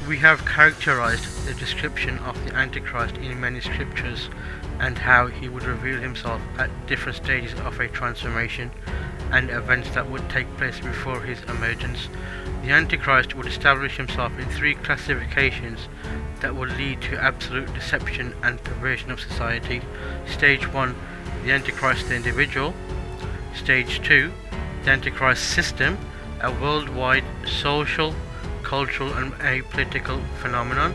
We have characterized the description of the Antichrist in many scriptures and how he would reveal himself at different stages of a transformation and events that would take place before his emergence. The Antichrist would establish himself in three classifications that would lead to absolute deception and perversion of society. Stage 1, the Antichrist the individual. Stage 2, the Antichrist system, a worldwide social, cultural and a political phenomenon.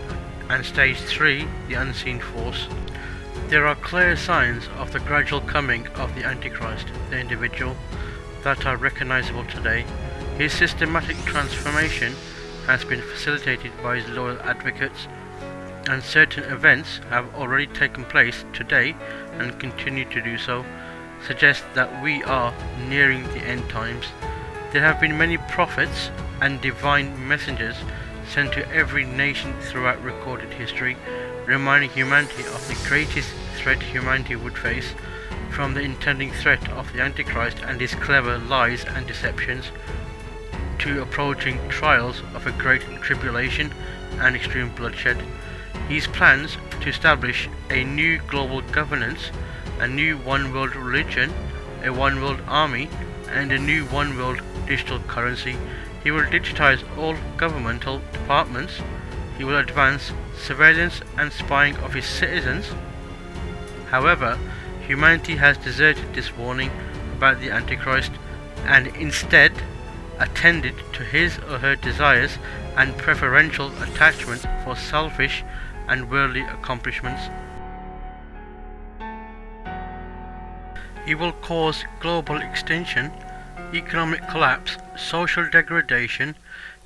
And Stage 3, the unseen force. There are clear signs of the gradual coming of the Antichrist, the individual, that are recognizable today. His systematic transformation has been facilitated by his loyal advocates, and certain events have already taken place today and continue to do so, suggest that we are nearing the end times. There have been many prophets and divine messengers sent to every nation throughout recorded history, reminding humanity of the greatest threat humanity would face, from the intending threat of the Antichrist and his clever lies and deceptions, to approaching trials of a great tribulation and extreme bloodshed. His plans to establish a new global governance, a new one world religion, a one world army, and a new one world digital currency. He will digitize all governmental departments. He will advance surveillance and spying of his citizens. However, humanity has deserted this warning about the Antichrist and instead attended to his or her desires and preferential attachment for selfish and worldly accomplishments. He will cause global extinction, economic collapse, social degradation.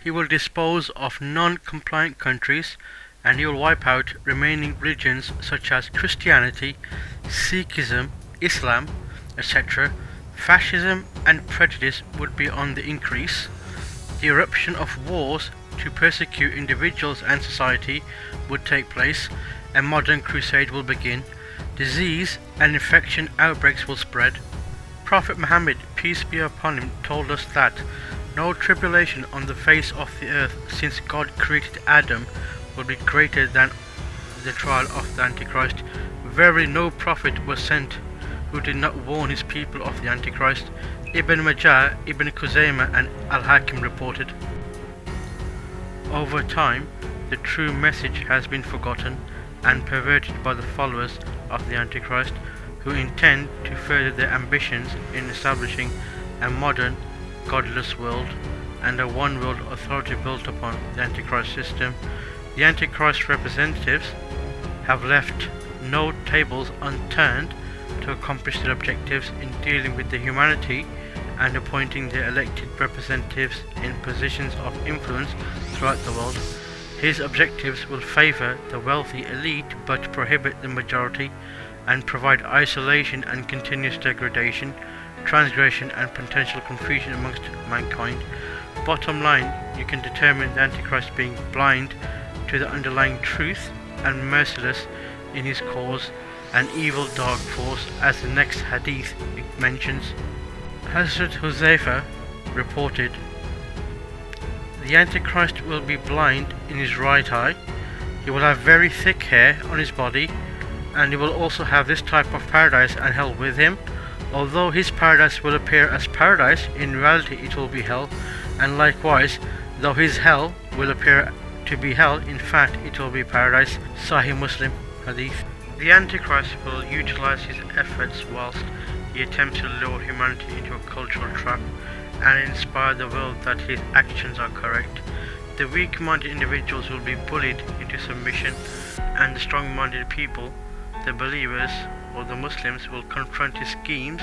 He will dispose of non-compliant countries, and he will wipe out remaining religions such as Christianity, Sikhism, Islam, etc. Fascism and prejudice would be on the increase. The eruption of wars to persecute individuals and society would take place. A modern crusade will begin. Disease and infection outbreaks will spread. Prophet Muhammad, peace be upon him, told us that no tribulation on the face of the earth since God created Adam will be greater than the trial of the Antichrist. Verily no prophet was sent who did not warn his people of the Antichrist. Ibn Majah, Ibn Khuzaymah and Al-Hakim reported. Over time, the true message has been forgotten and perverted by the followers of the Antichrist, who intend to further their ambitions in establishing a modern, godless world and a one-world authority built upon the Antichrist system. The Antichrist representatives have left no tables unturned to accomplish their objectives in dealing with the humanity and appointing their elected representatives in positions of influence throughout the world. His objectives will favor the wealthy elite but prohibit the majority, and provide isolation and continuous degradation, transgression and potential confusion amongst mankind. Bottom line, you can determine the Antichrist being blind to the underlying truth and merciless in his cause, an evil dark force, as the next hadith mentions. Hazrat Huzaifa reported, the Antichrist will be blind in his right eye, he will have very thick hair on his body, and he will also have this type of paradise and hell with him. Although his paradise will appear as paradise, in reality it will be hell, and likewise, though his hell will appear to be hell, in fact it will be paradise. Sahih Muslim Hadith. The Antichrist will utilize his efforts whilst he attempts to lure humanity into a cultural trap and inspire the world that his actions are correct. The weak-minded individuals will be bullied into submission, and the strong-minded people, the believers or the Muslims, will confront his schemes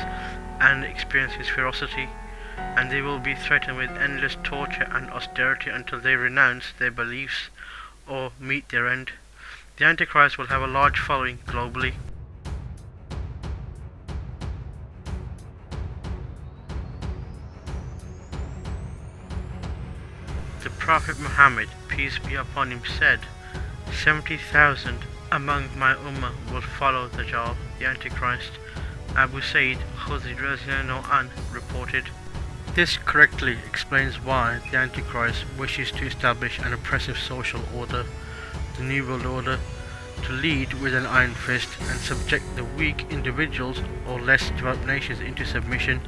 and experience his ferocity, and they will be threatened with endless torture and austerity until they renounce their beliefs or meet their end. The Antichrist will have a large following globally. The Prophet Muhammad, peace be upon him, said, 70,000 among my ummah will follow the Antichrist. Abu Sayyid Khudri reported. This correctly explains why the Antichrist wishes to establish an oppressive social order, the New World Order, to lead with an iron fist and subject the weak individuals or less developed nations into submission.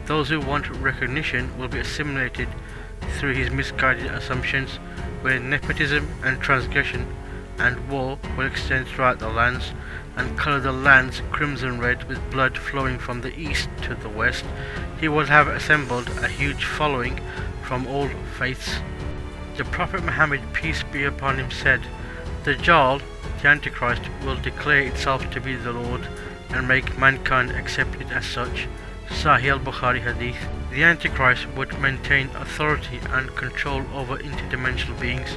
Those who want recognition will be assimilated through his misguided assumptions, where nepotism and transgression and war will extend throughout the lands and colour the lands crimson red with blood flowing from the east to the west. He will have assembled a huge following from all faiths. The Prophet Muhammad, peace be upon him, said, Dajjal, the Antichrist, will declare itself to be the Lord and make mankind accept it as such. Sahih al-Bukhari Hadith. The Antichrist would maintain authority and control over interdimensional beings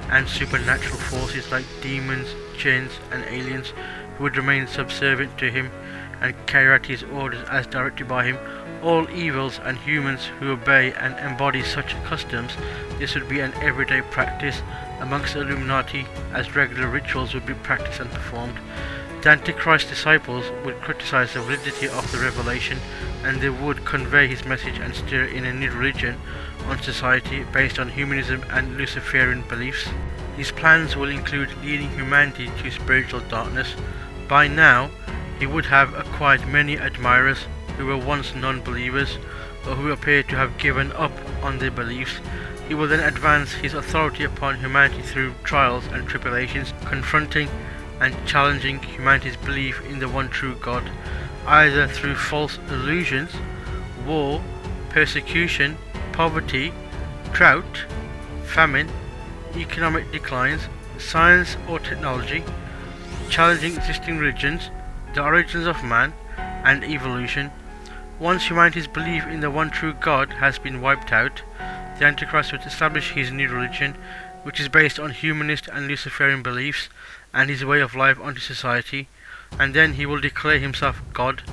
and supernatural forces like demons, jinns and aliens who would remain subservient to him and carry out his orders as directed by him. All evils and humans who obey and embody such customs, this would be an everyday practice amongst the Illuminati, as regular rituals would be practiced and performed. The Antichrist disciples would criticize the validity of the revelation, and they would convey his message and steer in a new religion on society based on humanism and Luciferian beliefs. His plans will include leading humanity to spiritual darkness. By now, he would have acquired many admirers who were once non-believers or who appear to have given up on their beliefs. He will then advance his authority upon humanity through trials and tribulations, confronting and challenging humanity's belief in the one true God, either through false illusions, war, persecution, poverty, drought, famine, economic declines, science or technology, challenging existing religions, the origins of man, and evolution. Once humanity's belief in the one true God has been wiped out, the Antichrist will establish his new religion, which is based on humanist and Luciferian beliefs and his way of life onto society, and then he will declare himself God.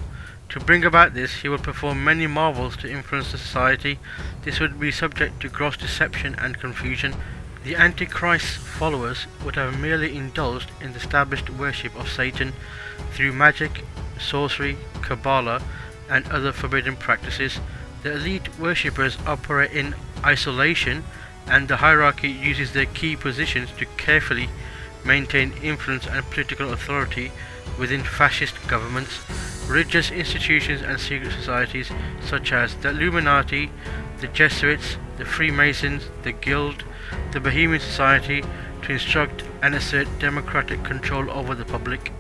To bring about this, he will perform many marvels to influence the society. This would be subject to gross deception and confusion. The Antichrist's followers would have merely indulged in the established worship of Satan through magic, sorcery, Kabbalah, and other forbidden practices. The elite worshippers operate in isolation, and the hierarchy uses their key positions to carefully maintain influence and political authority within fascist governments, religious institutions and secret societies such as the Illuminati, the Jesuits, the Freemasons, the Guild, the Bohemian Society, to instruct and assert democratic control over the public.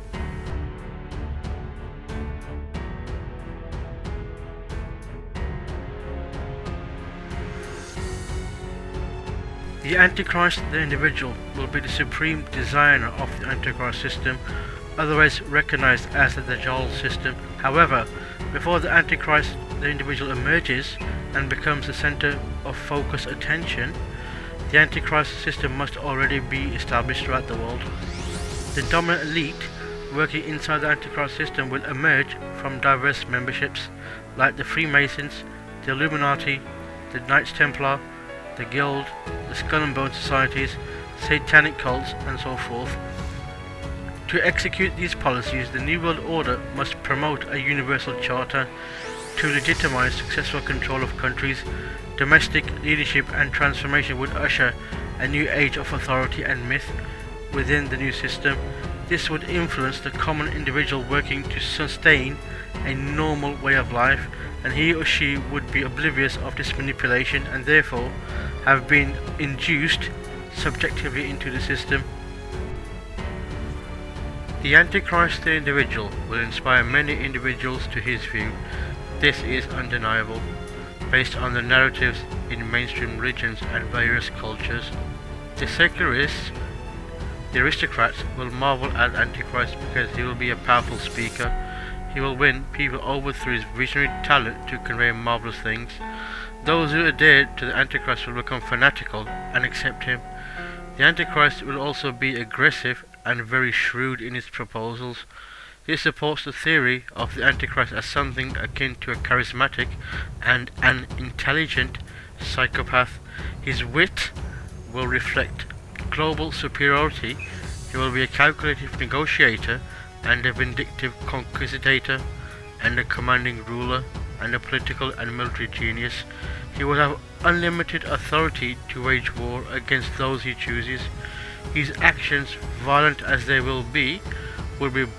The Antichrist, the individual, will be the supreme designer of the Antichrist system, otherwise recognized as the Dajjal system. However, before the Antichrist, the individual emerges and becomes the center of focus attention, the Antichrist system must already be established throughout the world. The dominant elite working inside the Antichrist system will emerge from diverse memberships like the Freemasons, the Illuminati, the Knights Templar, the Guild, the Skull and Bone Societies, satanic cults, and so forth. To execute these policies, the New World Order must promote a universal charter to legitimize successful control of countries. Domestic leadership and transformation would usher a new age of authority and myth within the new system. This would influence the common individual working to sustain a normal way of life, and he or she would be oblivious of this manipulation and therefore have been induced subjectively into the system. The Antichrist, the individual, will inspire many individuals to his view. This is undeniable, based on the narratives in mainstream religions and various cultures. The secularists, the aristocrats, will marvel at Antichrist because he will be a powerful speaker. He will win people over through his visionary talent to convey marvelous things. Those who adhere to the Antichrist will become fanatical and accept him. The Antichrist will also be aggressive and very shrewd in his proposals. This supports the theory of the Antichrist as something akin to a charismatic and an intelligent psychopath. His wit will reflect global superiority. He will be a calculative negotiator and a vindictive conquistador and a commanding ruler. and a political and military genius. He will have unlimited authority to wage war against those he chooses. His actions, violent as they will be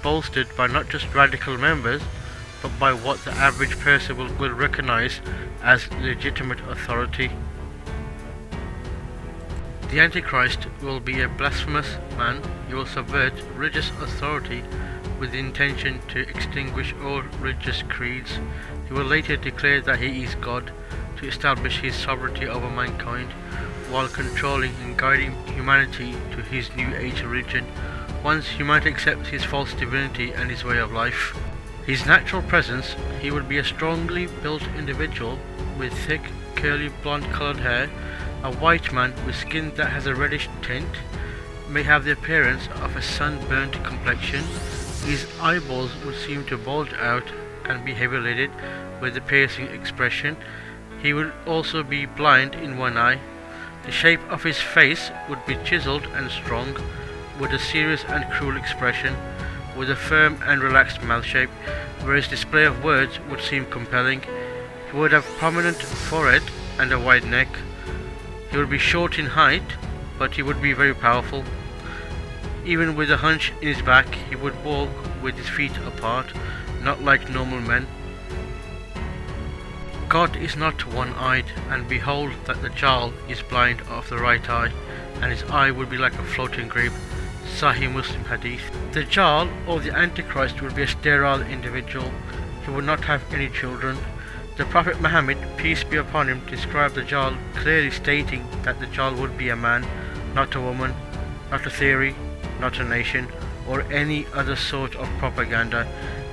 bolstered by not just radical members, but by what the average person will recognize as legitimate authority. The Antichrist will be a blasphemous man. He will subvert religious authority with the intention to extinguish all religious creeds. He will later declare that he is God, to establish his sovereignty over mankind, while controlling and guiding humanity to his new age religion, once humanity accepts his false divinity and his way of life. His natural presence, he would be a strongly built individual with thick, curly, blonde-colored hair, a white man with skin that has a reddish tint, may have the appearance of a sunburnt complexion. His eyeballs would seem to bulge out and be heavy-lidded with a piercing expression. He would also be blind in one eye. The shape of his face would be chiseled and strong, with a serious and cruel expression, with a firm and relaxed mouth shape, where his display of words would seem compelling. He would have prominent forehead and a wide neck. He would be short in height, but he would be very powerful. Even with a hunch in his back, he would walk with his feet apart, not like normal men. God is not one-eyed, and behold that the Dajjal is blind of the right eye, and his eye would be like a floating grape. Sahih Muslim Hadith. The Dajjal, or the Antichrist, would be a sterile individual. He would not have any children. The Prophet Muhammad, peace be upon him, described the Dajjal, clearly stating that the Dajjal would be a man, not a woman, not a theory, not a nation, or any other sort of propaganda.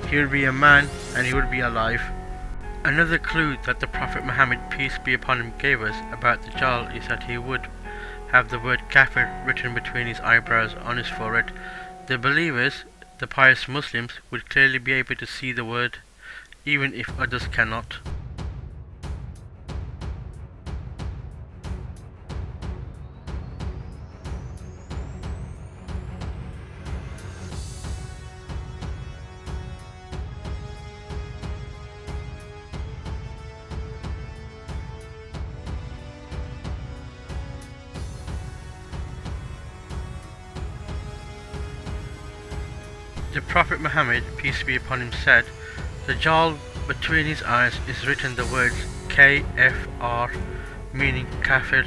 He would be a man, and he would be alive. Another clue that the Prophet Muhammad, peace be upon him, gave us about the Dajjal is that he would have the word kafir written between his eyebrows on his forehead. The believers, the pious Muslims, would clearly be able to see the word, even if others cannot. The Prophet Muhammad, peace be upon him, said, "The Dajjal between his eyes is written the words KFR, meaning kafir,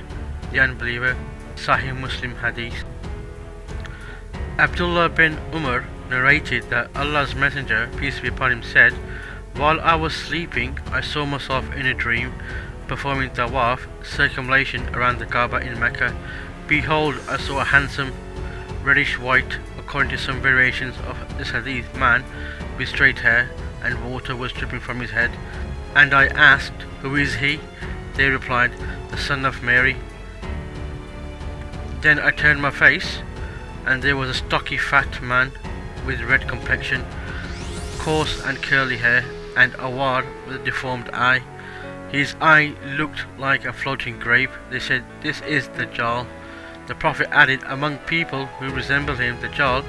the unbeliever." Sahih Muslim Hadith. Abdullah bin Umar narrated that Allah's Messenger, peace be upon him, said, "While I was sleeping, I saw myself in a dream, performing tawaf, circumambulation around the Kaaba in Mecca. Behold, I saw a handsome, reddish-white, according to some variations of this hadith, man with straight hair, and water was dripping from his head. And I asked, 'Who is he?' They replied, 'The son of Mary.' Then I turned my face, and there was a stocky fat man with red complexion, coarse and curly hair, and awar with a deformed eye. His eye looked like a floating grape. They said, 'This is the Dajjal.' The Prophet added, 'Among people who resemble him, the Dajjal,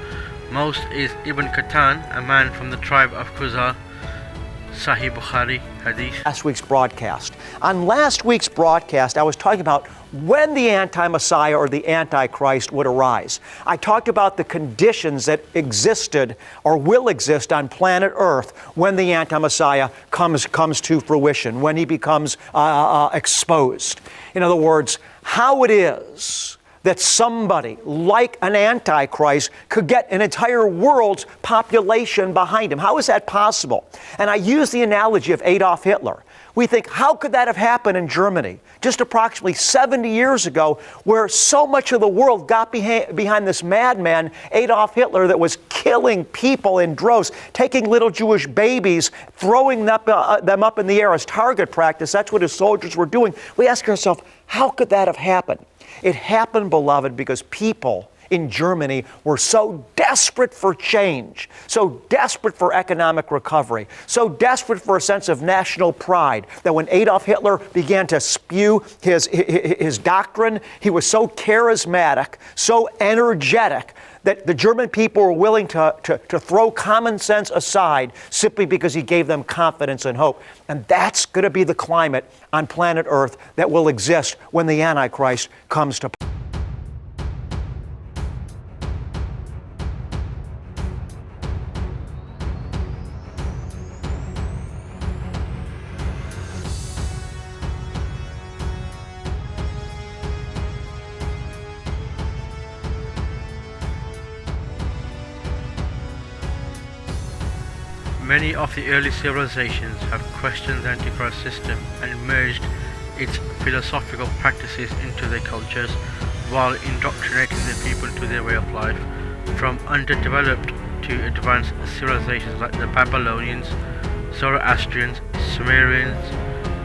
most is Ibn Qatan, a man from the tribe of Khuzah.' Sahih Bukhari Hadith. Last week's broadcast. On last week's broadcast, I was talking about when the anti-Messiah or the Antichrist would arise. I talked about the conditions that existed or will exist on planet Earth when the anti-Messiah comes to fruition, when he becomes exposed. In other words, how it is that somebody like an Antichrist could get an entire world's population behind him. How is that possible? And I use the analogy of Adolf Hitler. We think, how could that have happened in Germany just approximately 70 years ago, where so much of the world got behind this madman, Adolf Hitler, that was killing people in droves, taking little Jewish babies, throwing them up in the air as target practice. That's what his soldiers were doing. We ask ourselves, how could that have happened? It happened, beloved, because people in Germany were so desperate for change, so desperate for economic recovery, so desperate for a sense of national pride, that when Adolf Hitler began to spew his doctrine, he was so charismatic, so energetic, that the German people were willing to throw common sense aside simply because he gave them confidence and hope. And that's going to be the climate on planet Earth that will exist when the Antichrist comes to power. Many of the early civilizations have questioned the Antichrist system and merged its philosophical practices into their cultures while indoctrinating the people to their way of life. From underdeveloped to advanced civilizations like the Babylonians, Zoroastrians, Sumerians,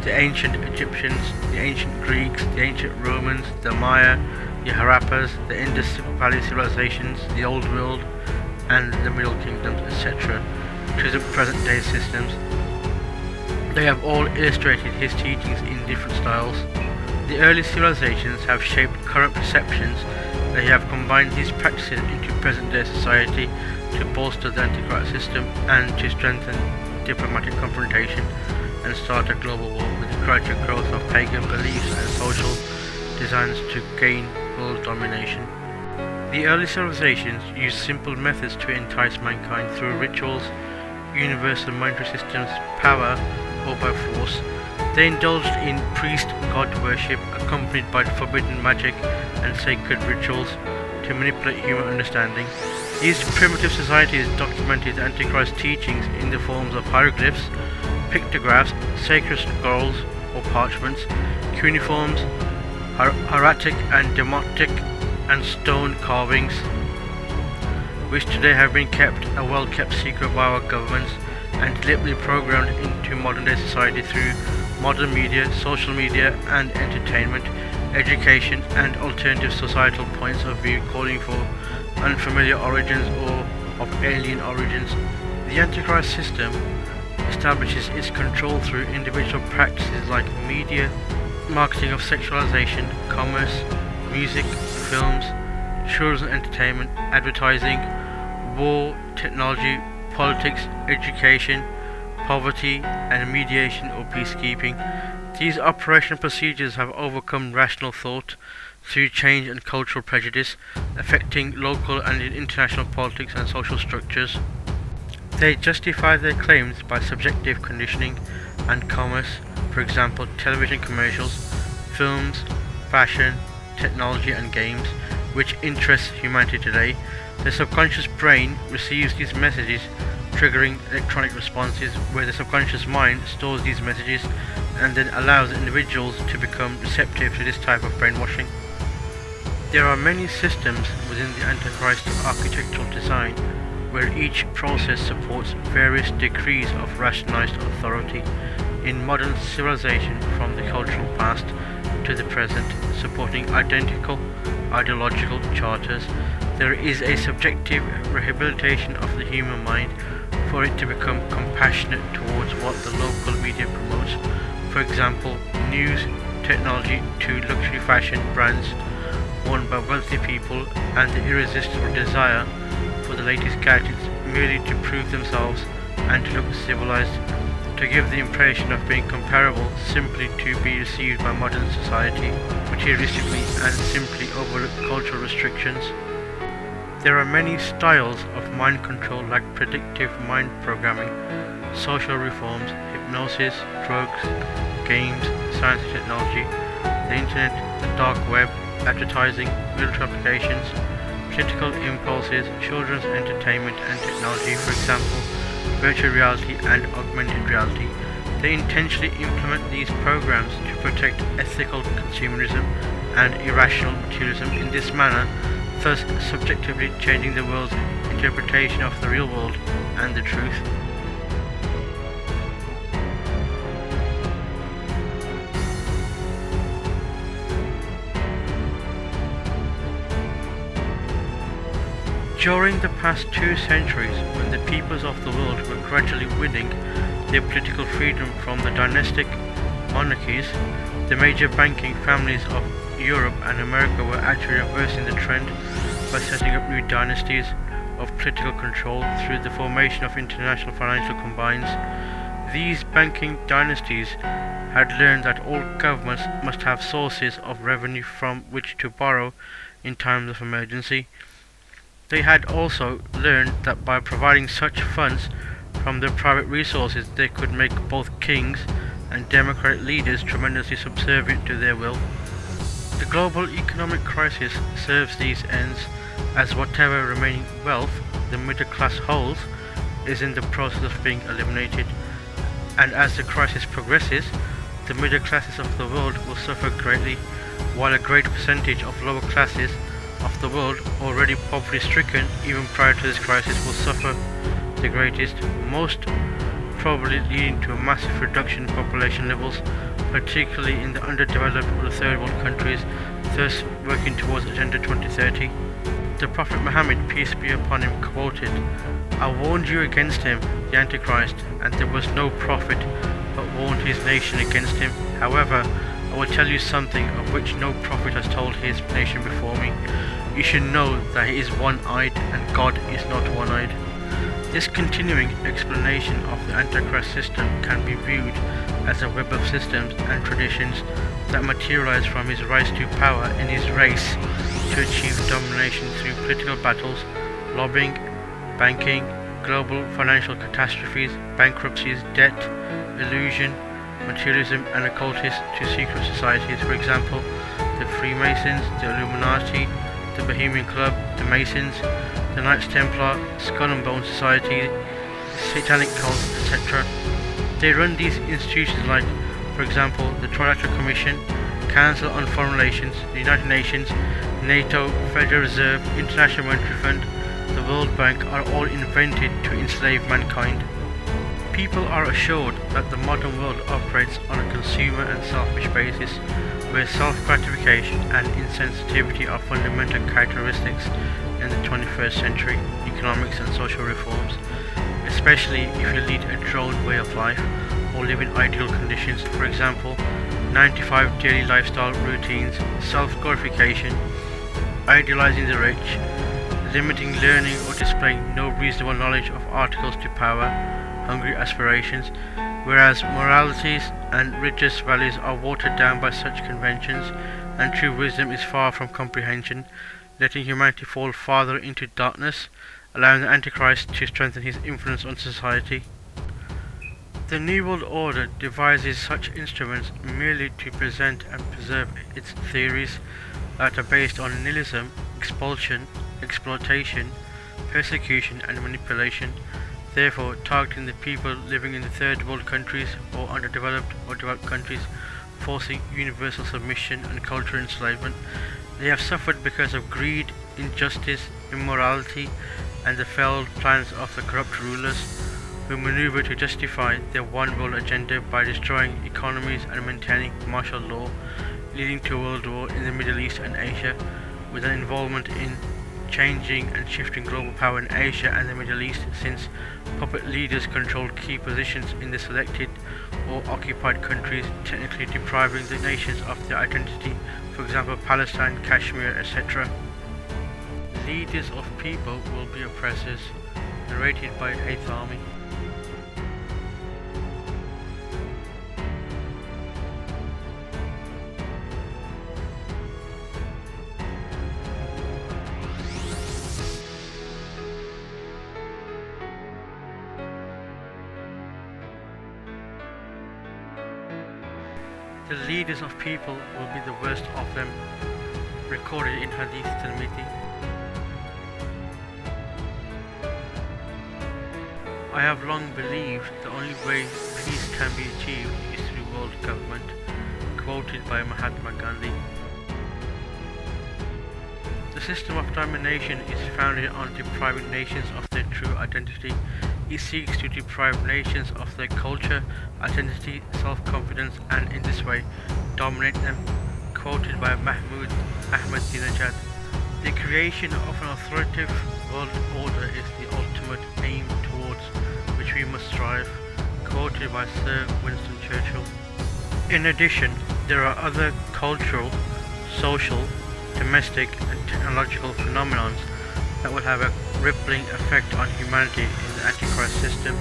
the ancient Egyptians, the ancient Greeks, the ancient Romans, the Maya, the Harappas, the Indus Valley civilizations, the Old World, and the Middle Kingdoms, etc., to the present-day systems. They have all illustrated his teachings in different styles. The early civilizations have shaped current perceptions. They have combined these practices into present-day society to bolster the Antichrist system and to strengthen diplomatic confrontation and start a global war with the gradual growth of pagan beliefs and social designs to gain world domination. The early civilizations used simple methods to entice mankind through rituals, universal monetary systems, power, or by force. They indulged in priest-god worship accompanied by forbidden magic and sacred rituals to manipulate human understanding. These primitive societies documented the Antichrist teachings in the forms of hieroglyphs, pictographs, sacred scrolls or parchments, cuneiforms, hieratic and demotic and stone carvings, which today have been kept a well-kept secret by our governments and deliberately programmed into modern-day society through modern media, social media and entertainment, education and alternative societal points of view calling for unfamiliar origins or of alien origins. The Antichrist system establishes its control through individual practices like media, marketing of sexualization, commerce, music, films, children's entertainment, advertising, war, technology, politics, education, poverty, and mediation or peacekeeping. These operational procedures have overcome rational thought through change and cultural prejudice, affecting local and international politics and social structures. They justify their claims by subjective conditioning and commerce, for example, television commercials, films, fashion, technology, and games, which interest humanity today. The subconscious brain receives these messages, triggering electronic responses where the subconscious mind stores these messages and then allows individuals to become receptive to this type of brainwashing. There are many systems within the Antichrist architectural design where each process supports various degrees of rationalized authority in modern civilization from the cultural past to the present, supporting identical ideological charters. There is a subjective rehabilitation of the human mind for it to become compassionate towards what the local media promotes. For example, news, technology to luxury fashion brands worn by wealthy people and the irresistible desire for the latest gadgets merely to prove themselves and to look civilized, to give the impression of being comparable simply to be received by modern society materialistically and simply overlook cultural restrictions. There are many styles of mind control like predictive mind programming, social reforms, hypnosis, drugs, games, science and technology, the internet, the dark web, advertising, military applications, political impulses, children's entertainment and technology, for example, virtual reality and augmented reality. They intentionally implement these programs to protect ethical consumerism and irrational materialism in this manner, thus subjectively changing the world's interpretation of the real world and the truth. During the past 2 centuries, when the peoples of the world were gradually winning their political freedom from the dynastic monarchies, the major banking families of Europe and America were actually reversing the trend by setting up new dynasties of political control through the formation of international financial combines. These banking dynasties had learned that all governments must have sources of revenue from which to borrow in times of emergency. They had also learned that by providing such funds from their private resources, they could make both kings and democratic leaders tremendously subservient to their will. The global economic crisis serves these ends, as whatever remaining wealth the middle class holds is in the process of being eliminated, and as the crisis progresses, the middle classes of the world will suffer greatly, while a great percentage of lower classes of the world, already poverty stricken even prior to this crisis, will suffer the greatest, most probably leading to a massive reduction in population levels, particularly in the underdeveloped or the third world countries, thus working towards Agenda 2030. The Prophet Muhammad, peace be upon him, quoted, "I warned you against him, the Antichrist, and there was no prophet but warned his nation against him. However, I will tell you something of which no prophet has told his nation before me. You should know that he is one-eyed and God is not one-eyed." This continuing explanation of the Antichrist system can be viewed as a web of systems and traditions that materialize from his rise to power in his race to achieve domination through political battles, lobbying, banking, global financial catastrophes, bankruptcies, debt, illusion, materialism, and occultists to secret societies, for example, the Freemasons, the Illuminati, the Bohemian Club, the Masons, the Knights Templar, Skull and Bone Society, Satanic cults, etc. They run these institutions like, for example, the Trilateral Commission, Council on Foreign Relations, the United Nations, NATO, Federal Reserve, International Monetary Fund, the World Bank are all invented to enslave mankind. People are assured that the modern world operates on a consumer and selfish basis, where self-gratification and insensitivity are fundamental characteristics in the 21st century economics and social reforms, especially if you lead a drone way of life or live in ideal conditions, for example, 95 daily lifestyle routines, self-glorification, idealizing the rich, limiting learning or displaying no reasonable knowledge of articles to power, hungry aspirations, whereas moralities and religious values are watered down by such conventions, and true wisdom is far from comprehension, letting humanity fall farther into darkness, allowing the Antichrist to strengthen his influence on society. The New World Order devises such instruments merely to present and preserve its theories that are based on nihilism, expulsion, exploitation, persecution, and manipulation, therefore targeting the people living in the third world countries or underdeveloped or developed countries, forcing universal submission and cultural enslavement. They have suffered because of greed, injustice, immorality, and the failed plans of the corrupt rulers, who maneuver to justify their one world agenda by destroying economies and maintaining martial law, leading to a world war in the Middle East and Asia, with an involvement in changing and shifting global power in Asia and the Middle East, since puppet leaders control key positions in the selected or occupied countries, technically depriving the nations of their identity, for example Palestine, Kashmir, etc. Leaders of people will be oppressors, narrated by 8th Army. The leaders of people will be the worst of them, recorded in Hadith Tirmidhi. I have long believed the only way peace can be achieved is through world government, quoted by Mahatma Gandhi. The system of domination is founded on depriving nations of their true identity. It seeks to deprive nations of their culture, identity, self-confidence, and in this way dominate them, quoted by Mahmoud Ahmadinejad. The creation of an authoritative world order is the ultimate aim towards which we must strive, quoted by Sir Winston Churchill. In addition, there are other cultural, social, domestic and technological phenomena that will have a rippling effect on humanity in the Antichrist system.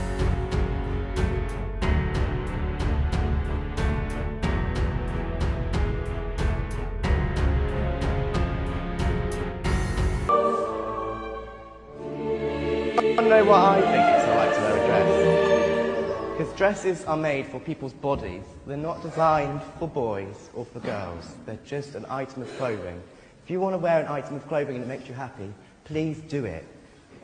I know what I think it's alright to wear a dress. Because dresses are made for people's bodies. They're not designed for boys or for girls. They're just an item of clothing. If you want to wear an item of clothing and it makes you happy, please do it.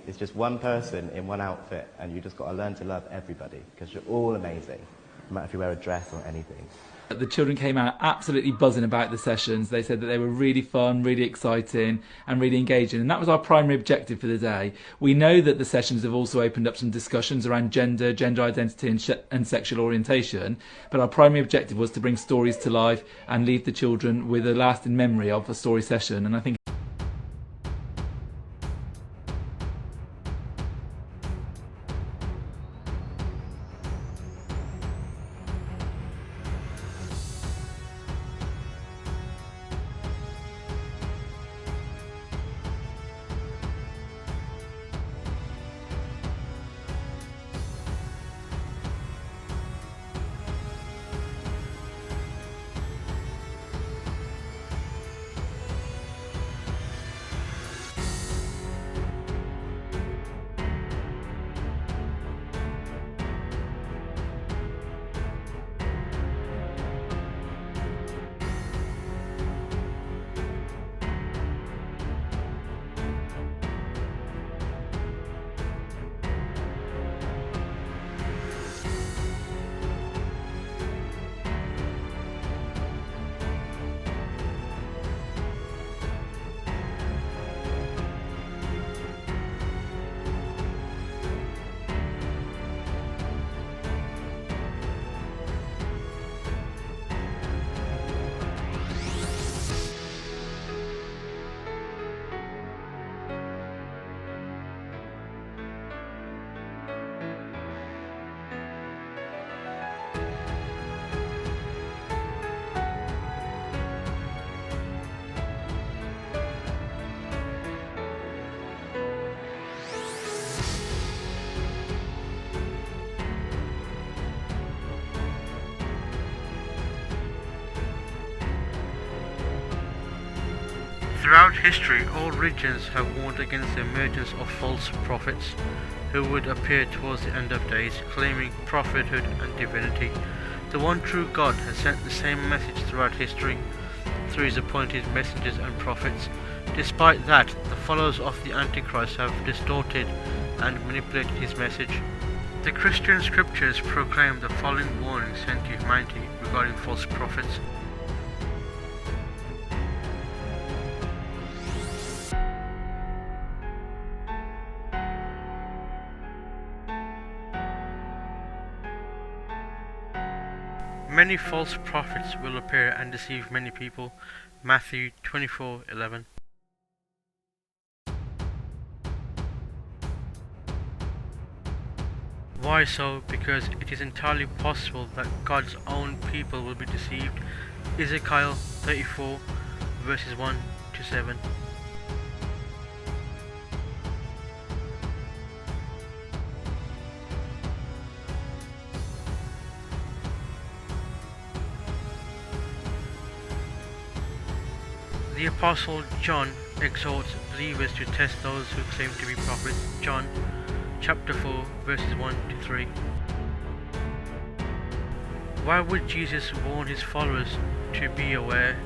It's just one person in one outfit, and you just got to learn to love everybody, because you're all amazing, no matter if you wear a dress or anything. The children came out absolutely buzzing about the sessions. They said that they were really fun, really exciting and really engaging, and that was our primary objective for the day. We know that the sessions have also opened up some discussions around gender identity and sexual orientation, but our primary objective was to bring stories to life and leave the children with a lasting memory of a story session. And I think throughout history, all religions have warned against the emergence of false prophets who would appear towards the end of days, claiming prophethood and divinity. The one true God has sent the same message throughout history through his appointed messengers and prophets. Despite that, the followers of the Antichrist have distorted and manipulated his message. The Christian scriptures proclaim the following warnings sent to humanity regarding false prophets. Many false prophets will appear and deceive many people. Matthew 24:11. Why so? Because it is entirely possible that God's own people will be deceived. Ezekiel 34 verses 1 to 7. The Apostle John exhorts believers to test those who claim to be prophets. John chapter 4 verses 1 to 3. Why would Jesus warn his followers to be aware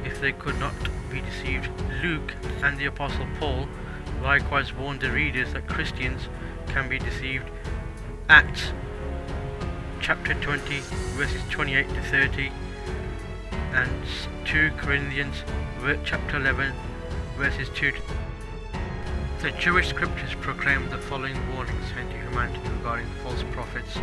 if they could not be deceived? Luke and the Apostle Paul likewise warned the readers that Christians can be deceived. Acts chapter 20 verses 28 to 30 and 2 Corinthians chapter 11 verses 2 to... The Jewish scriptures proclaim the following warnings sent to humanity regarding false prophets.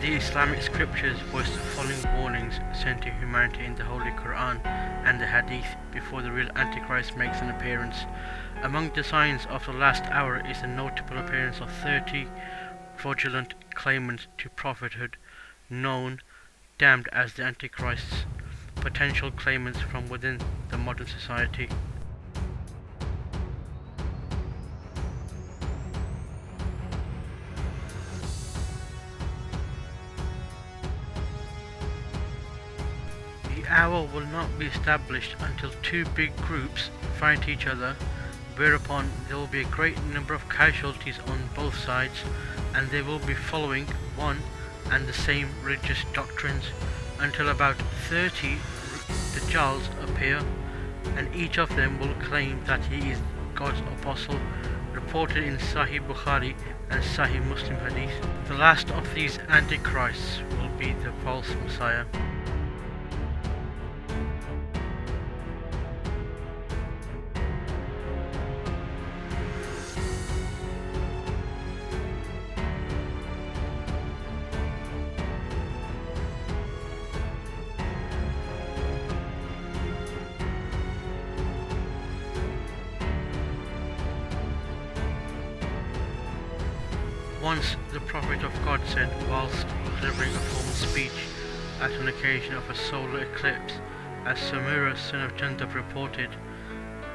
The Islamic scriptures voice the following warnings sent to humanity in the Holy Quran and the Hadith before the real Antichrist makes an appearance. Among the signs of the last hour is the notable appearance of 30 fraudulent claimants to prophethood, known, damned as the Antichrists, potential claimants from within the modern society. The hour will not be established until two big groups fight each other, whereupon there will be a great number of casualties on both sides, and they will be following one and the same religious doctrines until about 30 Dajjals appear, and each of them will claim that he is God's apostle, reported in Sahih Bukhari and Sahih Muslim Hadith. The last of these antichrists will be the false Messiah. Once the Prophet of God said, whilst delivering a formal speech at an occasion of a solar eclipse, as Samura son of Jundub reported,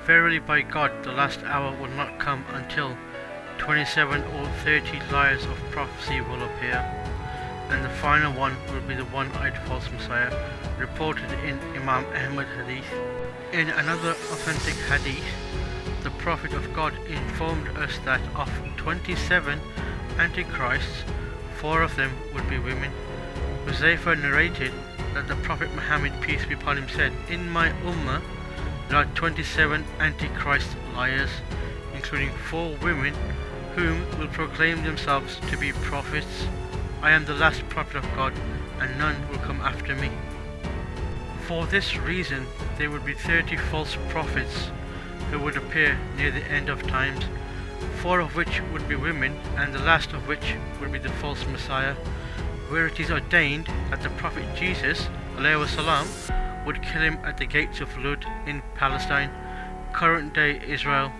"Verily by God, the last hour will not come until 27 or 30 liars of prophecy will appear, and the final one will be the one-eyed false Messiah," reported in Imam Ahmad Hadith. In another authentic Hadith, the Prophet of God informed us that of 27 Antichrists, 4 of them would be women. Huzaifa narrated that the Prophet Muhammad, peace be upon him, said, "In my ummah there are 27 Antichrist liars, including 4 women whom will proclaim themselves to be prophets. I am the last prophet of God, and none will come after me." For this reason there would be 30 false prophets who would appear near the end of times, 4 of which would be women, and the last of which would be the false Messiah, where it is ordained that the Prophet Jesus ﷺ would kill him at the gates of Lud in Palestine, current day Israel,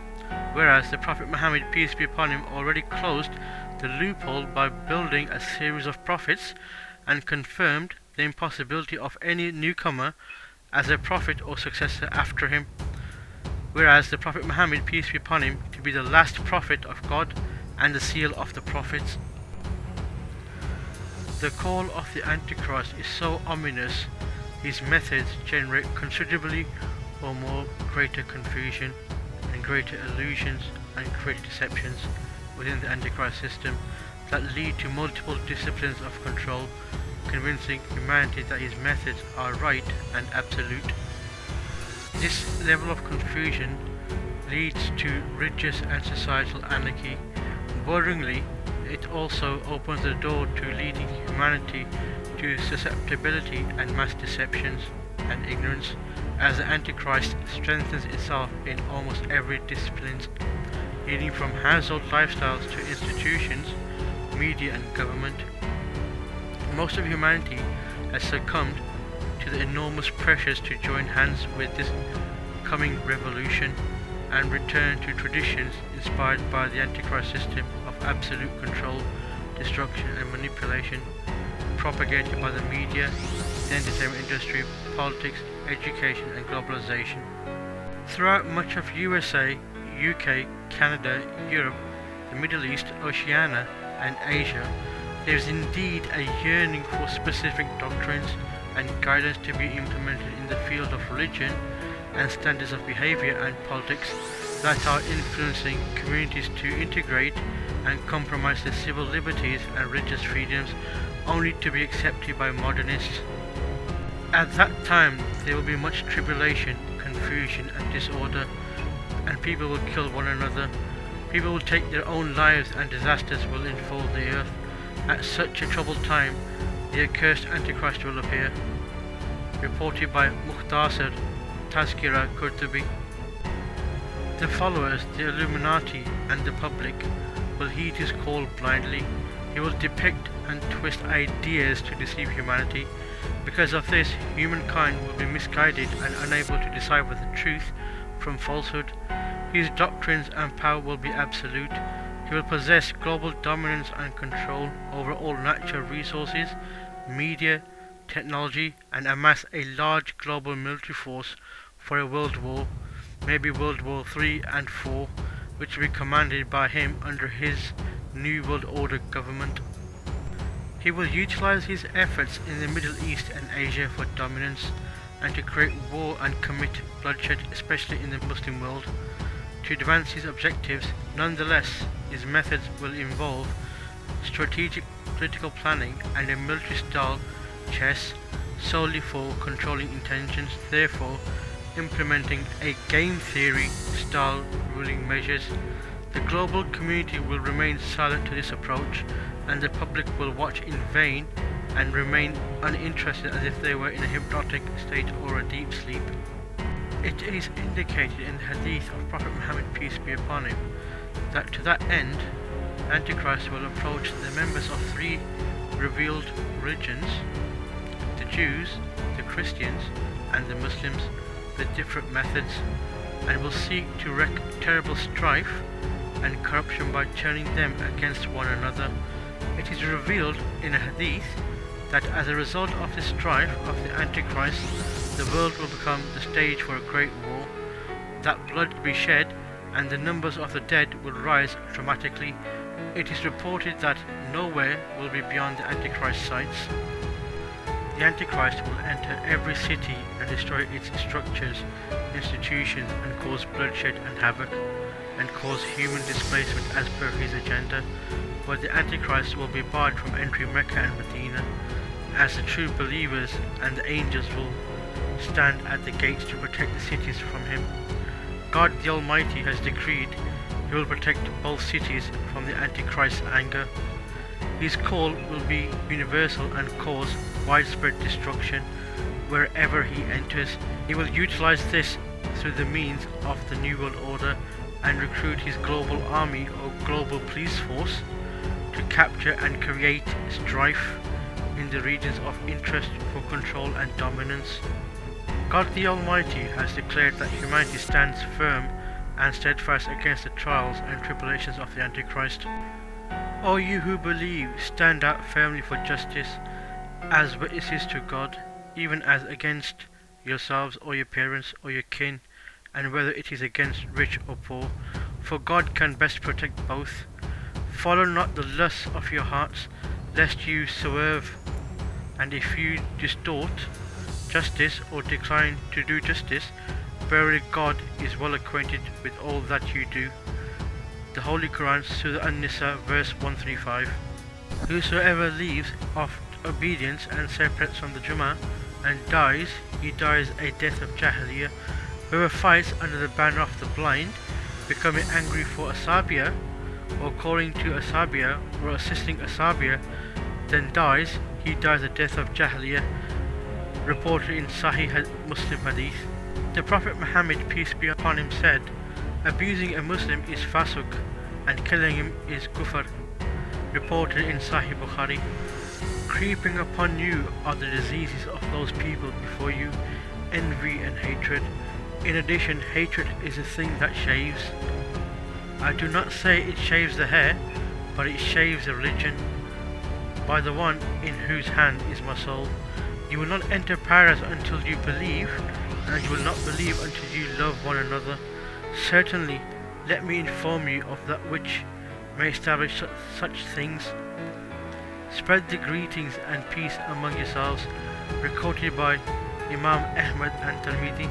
whereas the Prophet Muhammad, peace be upon him, already closed the loophole by building a series of prophets and confirmed the impossibility of any newcomer as a prophet or successor after him, whereas the Prophet Muhammad, peace be upon him, to be the last prophet of God and the seal of the prophets. The call of the Antichrist is so ominous, his methods generate considerably or more greater confusion and greater illusions and greater deceptions within the Antichrist system that lead to multiple disciplines of control, convincing humanity that his methods are right and absolute. This level of confusion leads to religious and societal anarchy. Worryingly, it also opens the door to leading humanity to susceptibility and mass deceptions and ignorance, as the Antichrist strengthens itself in almost every discipline, leading from household lifestyles to institutions, media and government. Most of humanity has succumbed to the enormous pressures to join hands with this coming revolution and return to traditions inspired by the Antichrist system of absolute control, destruction and manipulation, propagated by the media, the entertainment industry, politics, education and globalization. Throughout much of USA, UK, Canada, Europe, the Middle East, Oceania and Asia, there is indeed a yearning for specific doctrines and guidance to be implemented in the field of religion and standards of behavior and politics that are influencing communities to integrate and compromise their civil liberties and religious freedoms, only to be accepted by modernists. At that time there will be much tribulation, confusion and disorder, and people will kill one another. People will take their own lives and disasters will enfold the earth. At such a troubled time, the accursed Antichrist will appear. Reported by Mukhtasar Tazkira Qurtubi. The followers, the Illuminati and the public, will heed his call blindly, He will depict and twist ideas to deceive humanity. Because of this, humankind will be misguided and unable to decipher the truth from falsehood. His doctrines and power will be absolute. He will possess global dominance and control over all natural resources, media, technology, and amass a large global military force for a world war, maybe World War III and IV, which will be commanded by him under his New World Order government. He will utilize his efforts in the Middle East and Asia for dominance and to create war and commit bloodshed, especially in the Muslim world. To advance his objectives, nonetheless, his methods will involve strategic political planning and a military-style chess solely for controlling intentions, therefore implementing a game theory style ruling measures. The global community will remain silent to this approach, and the public will watch in vain and remain uninterested as if they were in a hypnotic state or a deep sleep. It is indicated in the hadith of Prophet Muhammad, peace be upon him, that to that end, Antichrist will approach the members of three revealed religions, the Jews, the Christians, and the Muslims, with different methods, and will seek to wreak terrible strife and corruption by turning them against one another. It is revealed in a hadith that as a result of the strife of the Antichrist, the world will become the stage for a great war, that blood will be shed, and the numbers of the dead will rise dramatically. It is reported that nowhere will be beyond the Antichrist sights. The Antichrist will enter every city and destroy its structures, institutions, and cause bloodshed and havoc, and cause human displacement as per his agenda. But the Antichrist will be barred from entering Mecca and Medina, as the true believers and the angels will stand at the gates to protect the cities from him. God the Almighty has decreed he will protect both cities from the Antichrist's anger. His call will be universal and cause widespread destruction wherever he enters. He will utilize this through the means of the New World Order and recruit his global army or global police force to capture and create strife in the regions of interest for control and dominance. God the Almighty has declared that humanity stands firm and steadfast against the trials and tribulations of the Antichrist. O you who believe, stand out firmly for justice as witnesses to God, even as against yourselves or your parents or your kin, and whether it is against rich or poor, for God can best protect both. Follow not the lusts of your hearts, lest you swerve, and if you distort justice or decline to do justice, verily God is well acquainted with all that you do. The Holy Quran, Surah An-Nisa, verse 135. Whosoever leaves off obedience and separates from the Jummah and dies, he dies a death of Jahiliyyah. Whoever fights under the banner of the blind, becoming angry for Asabiya, or calling to Asabiya, or assisting Asabiya, then dies, he dies a death of Jahiliyyah, reported in Sahih Muslim Hadith. The Prophet Muhammad, peace be upon him, said, abusing a Muslim is fasuk, and killing him is kufr, reported in Sahih Bukhari. Creeping upon you are the diseases of those people before you, envy and hatred. In addition, hatred is a thing that shaves. I do not say it shaves the hair, but it shaves a religion. By the one in whose hand is my soul, you will not enter paradise until you believe, and you will not believe until you love one another. Certainly, let me inform you of that which may establish such things. Spread the greetings and peace among yourselves, recorded by Imam Ahmad and Tirmidhi.